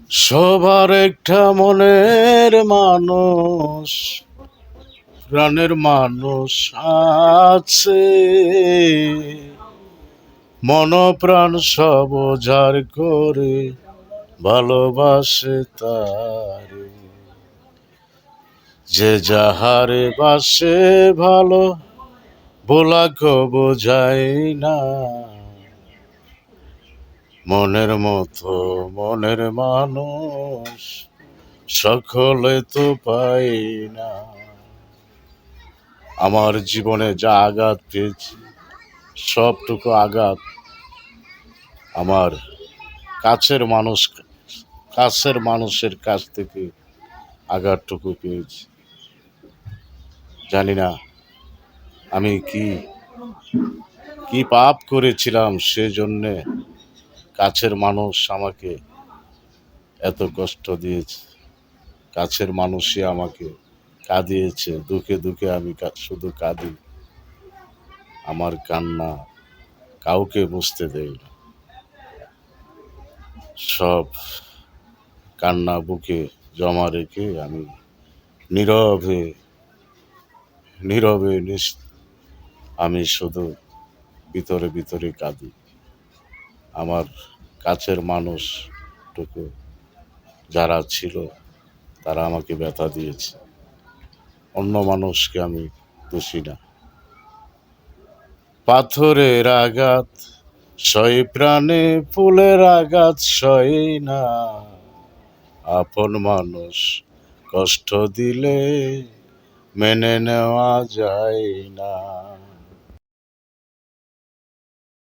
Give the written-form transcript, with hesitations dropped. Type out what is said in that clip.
সবার একটা মনের মানুষ, প্রাণের মানুষ আছে। মন প্রাণ সব উজাড় করে ভালোবাসে তারে। যে যাহারে বাসে ভালো ভোলাকে বোঝায় না। মনের মতো মনের মানুষ সকলে তো পাই না। আমার জীবনে যা আঘাত পেয়েছি সবটুকু আঘাত আমার কাছের মানুষ কাছের মানুষের কাছ থেকে আঘাতটুকু পেয়েছি। জানি না আমি কি কি পাপ করেছিলাম সেজন্যে কাছের মানুষ আমাকে এত কষ্ট দিয়েছে। কাছের মানুষই আমাকে কাঁদিয়েছে। দুঃখে দুঃখে আমি শুধু কাঁদি। আমার কান্না কাউকে বুঝতে দেয় না। সব কান্না বুকে জমা রেখে আমি নীরবে নীরবে আমি শুধু ভিতরে ভিতরে কাঁদি। আমার কাছের মানুষটুকু যারা ছিল তারা আমাকে ব্যথা দিয়েছে। অন্য মানুষকে আমি দোষী না। পাথরের আঘাত সয় প্রাণে, ফুলের আঘাত সয় না। আপন মানুষ কষ্ট দিলে মেনে নেওয়া যায় না।